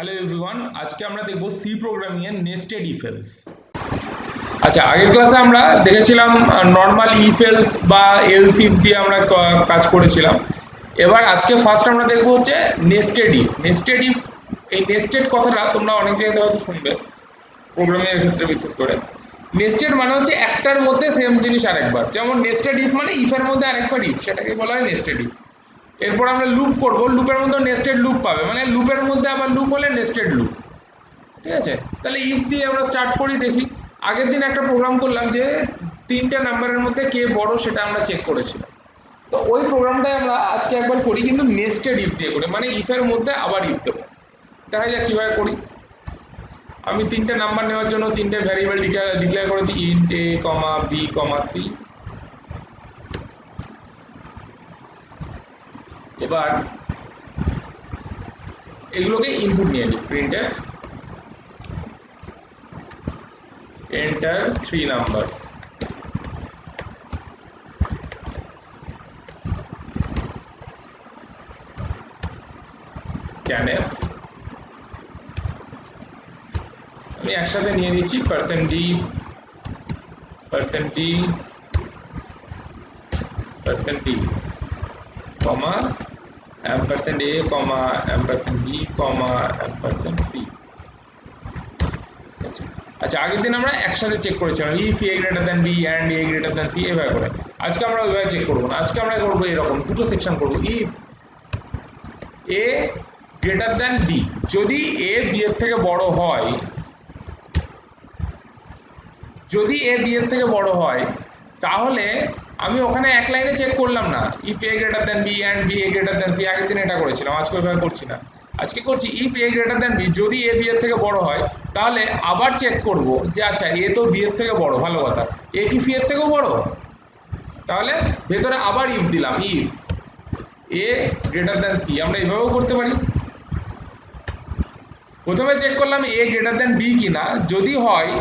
Hello everyone, আজকে আমরা দেখব সি প্রোগ্রামিং এর নেস্টেড ইফ এলস। আচ্ছা, আগের ক্লাসে আমরা দেখেছিলাম নর্মাল ইফ এলস বা এলস ইফ দিয়ে আমরা কাজ করেছিলাম। এবার আজকে ফার্স্ট আমরা দেখব হচ্ছে নেস্টেড ইফ। নেস্টেড ইফ, এই নেস্টেড কথাটা তোমরা অনেক জায়গায় হয়তো শুনবে প্রোগ্রামিং এর ক্ষেত্রে, বিশেষ করে নেস্টেড মানে হচ্ছে একটার মধ্যে সেম জিনিস আরেকবার। যেমন নেস্টেড ইফ মানে ইফের মধ্যে আরেকবার ইফ, সেটাকে বলা হয় নেস্টেড ইফ। এরপর আমরা লুপ করব, লুপের মধ্যে নেস্টেড লুপ পাবে, মানে লুপের মধ্যে আবার লুপ হলে নেস্টেড লুপ। ঠিক আছে, তাহলে ইফ দিয়ে আমরা স্টার্ট করি। দেখি, আগের দিন একটা প্রোগ্রাম করলাম যে তিনটা নাম্বারের মধ্যে কে বড় সেটা আমরা চেক করেছিলাম। তো ওই প্রোগ্রামটাই আমরা আজকে একবার করি, কিন্তু নেস্টেড ইফ দিয়ে করি, মানে ইফের মধ্যে আবার ইফ দেবো। দেখা যাক কীভাবে করি। আমি তিনটে নাম্বার নেওয়ার জন্য তিনটে ভ্যারিয়েবল ডিক্লেয়ার করে দিই, ইন্ট এ কমা বি কমা সি। এবার এগুলোকে ইনপুট নিয়ে নিই, প্রিন্টএফ enter 3 numbers, scanf আমি একসাথে নিয়ে নিচ্ছি %d comma %a comma %b comma %c। আচ্ছা, আগের দিন আমরা একসাথে চেক করেছিলাম if a greater than b and a greater than c, এভাবে করে। আজকে আমরা ওইভাবে চেক করবো না, আজকে আমরা করবো এরকম দুটো সেকশন করবো। If a greater than b, যদি a b এর থেকে বড় হয়, যদি a b এর থেকে বড় হয়, তাহলে আমি ওখানে এক লাইনে চেক করলাম না if a greater than b and b a greater than c। আগের দিন এটা করেছিলাম, আজকে ওইভাবে করছি না। আজকে করছি if a greater than b, যদি a b এর থেকে বড় হয়, তাহলে আবার চেক করব যে আচ্ছা a তো b এর থেকে বড়, ভালো কথা, a কি c এর থেকেও বড়? তাহলে ভেতরে আবার ইফ দিলাম, if a greater than c। আমরা এইভাবেও করতে পারি। প্রথমে চেক করলাম a গ্রেটার দ্যান b কিনা, যদি হয়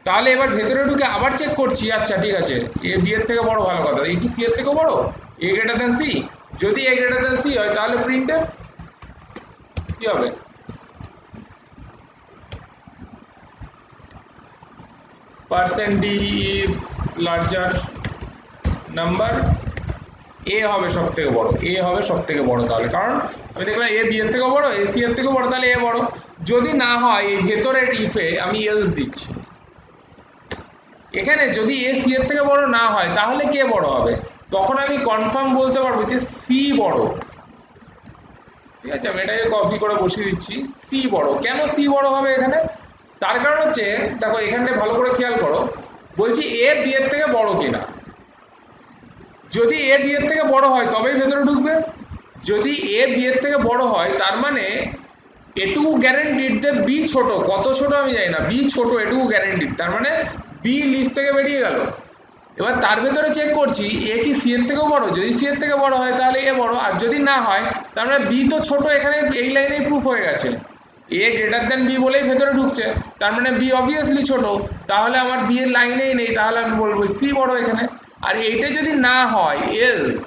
তাহলে এবার ভেতরে ঢুকে আবার চেক করছি, আচ্ছা ঠিক আছে a b এর থেকে বড়, ভালো কথা, a কি c এর থেকেও বড়, a গ্রেটার দ্যান c। যদি a গ্রেটার দ্যান c হয়, তাহলে প্রিন্টএফ কি হবে, %d is larger number, a হবে সব থেকে বড়, a হবে সব থেকে বড়। তাহলে কারণ আমি দেখলাম a b এর থেকে বড়, a c এর থেকে বড়, তাহলে a বড়। যদি না হয়, এই ভেতরের ইফে আমি এলস দিচ্ছি। এখানে যদি a c এর থেকে বড় না হয়, তাহলে কে বড় হবে? তখন আমি কনফার্ম বলতে পারবো যে c বড়। ঠিক আছে, আমি এটাকে কপি করে বসিয়ে দিচ্ছি, c বড়। কেন c বড় হবে এখানে? তার কারণ হচ্ছে, দেখো এখানটা ভালো করে খেয়াল করো, বলছি a b এর থেকে বড় কিনা। যদি a b এর থেকে বড় হয় তবেই ভেতরে ঢুকবে। যদি a b এর থেকে বড় হয়, তার মানে এটুকু গ্যারেন্টিড যে b ছোট, কত ছোট আমি জানি না, b ছোট এটুকু গ্যারেন্টিড, তার মানে b লিস্ট থেকে বেরিয়ে গেল। এবার তার ভেতরে চেক করছি a কি c এর থেকেও বড়, যদি c এর থেকে বড় হয় তাহলে a বড়, আর যদি না হয় তার মানে b তো ছোট, এখানে এই লাইনেই প্রুফ হয়ে গেছে, a গ্রেটার দ্যান b বলেই ভেতরে ঢুকছে, তার মানে b অবভিয়াসলি ছোট, তাহলে আমার b এর লাইনেই নেই, তাহলে আমি বলবো c বড় এখানে। আর এইটা যদি না হয়, এলস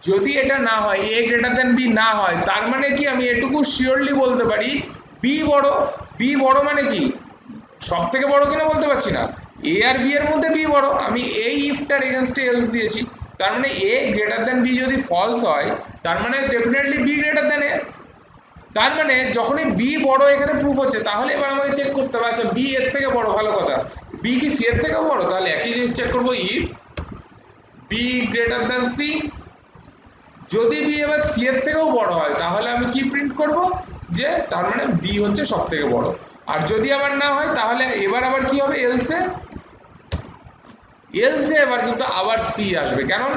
যদি এটা না হয়, a গ্রেটার দ্যান b না হয়, তার মানে কি আমি এটুকু শিওরলি বলতে পারি b বড়। b বড় মানে কি, সব থেকে বড় কিনা বলতে পারছি না, a আর b এর মধ্যে b বড়। আমি এই ইফটার এগেইনস্টে এলস দিয়েছি, তার মানে a গ্রেটার দ্যান b যদি ফলস হয়, তার মানে definitely b greater than a। তার মানে যখনই b বড় এখানে প্রুফ হচ্ছে, তাহলে এবার আমাকে চেক করতে হবে আচ্ছা b এর থেকে বড়, ভালো কথা, b কি c এর থেকে বড়। তাহলে একই জিনিস চেক করব, if b greater than c। যদি b এবার c এর থেকেও বড় হয়, তাহলে আমি কি প্রিন্ট করব, যে তার মানে b হচ্ছে সব থেকে বড়। আর যদি আবার না হয়, তাহলে এবার আবার কি হবে, এলসে এবার কিন্তু আবার c আসবে। কারণ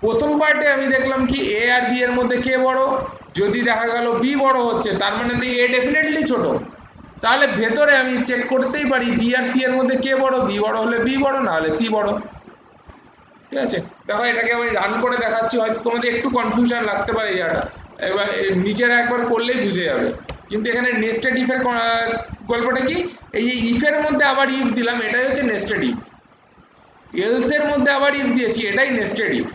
প্রথম পার্টে আমি দেখলাম কি a আর b এর মধ্যে কে বড়, যদি দেখা গেল b বড় হচ্ছে, তার মানে তো a ডেফিনেটলি ছোট, তাহলে ভেতরে আমি চেক করতেই পারি b আর c এর মধ্যে কে বড়, b বড় হলে b বড়, না হলে c বড়। ঠিক আছে, দেখো এটাকে আমি রান করে দেখাচ্ছি, হয়তো তোমাদের একটু কনফিউশন লাগতে পারে এটা, এবার নিচেরা একবার করলেই বুঝে যাবে। কিন্তু এখানে নেস্টেড ইফের গল্পটা কি, এই যে ইফের মধ্যে আবার ইফ দিলাম, এটাই হচ্ছে নেস্টেড ইফ। এলস এর মধ্যে আবার ইফ দিয়েছি, এটাই নেস্টেড ইফ।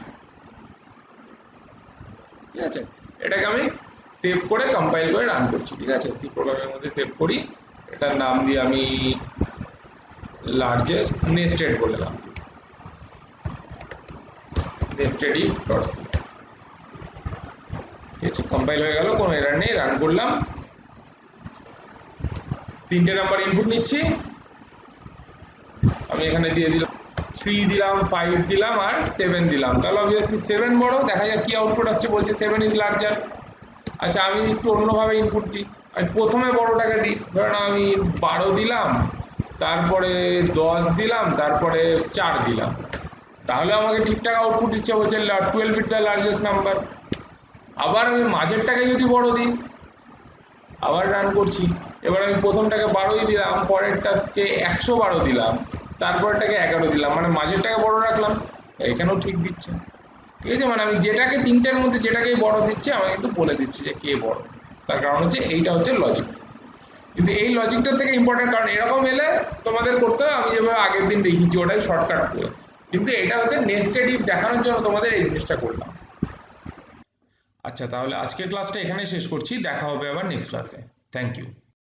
ঠিক আছে, এটাকে আমি সেভ করে কম্পাইল করে রান করছি, ঠিক আছে। সি প্রোগ্রামের মধ্যে সেভ করি, এটার নাম দিয়ে আমি লার্জেস্ট নেস্টেড বললাম, নেস্টেড ইফ ডট সি, ঠিক আছে। কম্পাইল হয়ে গেল, কোনো এরর নেই, রান করলাম। 3টে নাম্বার ইনপুট নিচ্ছি, আমি এখানে দিয়ে দিলাম 3 দিলাম, 5 দিলাম আর 7 দিলাম, তাহলে অবভিয়াসলি 7 বড়। দেখা যাক কি আউটপুট আসছে, বলছে 7 ইজ লার্জার। আচ্ছা, আমি একটু অন্যভাবে ইনপুট দিই, আমি প্রথমে বড়টাকে দিই, ধরুন আমি 12 দিলাম, তারপরে 10 দিলাম, তারপরে 4 দিলাম, তাহলে আমাকে ঠিকঠাক আউটপুট দিচ্ছে, বলছে 12 ইজ দ্য লার্জেস্ট নাম্বার। আবার আমি মাঝেরটাকে যদি বড় দিই, আবার রান করছি, এবার আমি প্রথমটাকে 12ই দিলাম, পরেরটাকে 112 দিলাম, তারপরটাকে 11 দিলাম, মানে মাঝেরটাকে বড় রাখলাম, এখানেও ঠিক দিচ্ছে, ঠিক আছে। মানে আমি যেটাকে 3টের মধ্যে যেটাকেই বড় দিচ্ছে, আমি কিন্তু বলে দিচ্ছি যে কে বড়, তার কারণ হচ্ছে এইটা হচ্ছে লজিক। কিন্তু এই লজিকটার থেকে ইম্পর্টেন্ট, কারণ এরকম এলে তোমাদের করতে হবে আমি যেভাবে আগের দিন দেখিয়েছি, ওটাই শর্টকাট করে, কিন্তু এটা হচ্ছে নেস্টেড ইফ দেখানোর জন্য তোমাদের এই জিনিসটা করলাম। আচ্ছা, তাহলে আজকের ক্লাসটা এখানেই শেষ করছি, দেখা হবে আবার নেক্সট ক্লাসে। Thank you.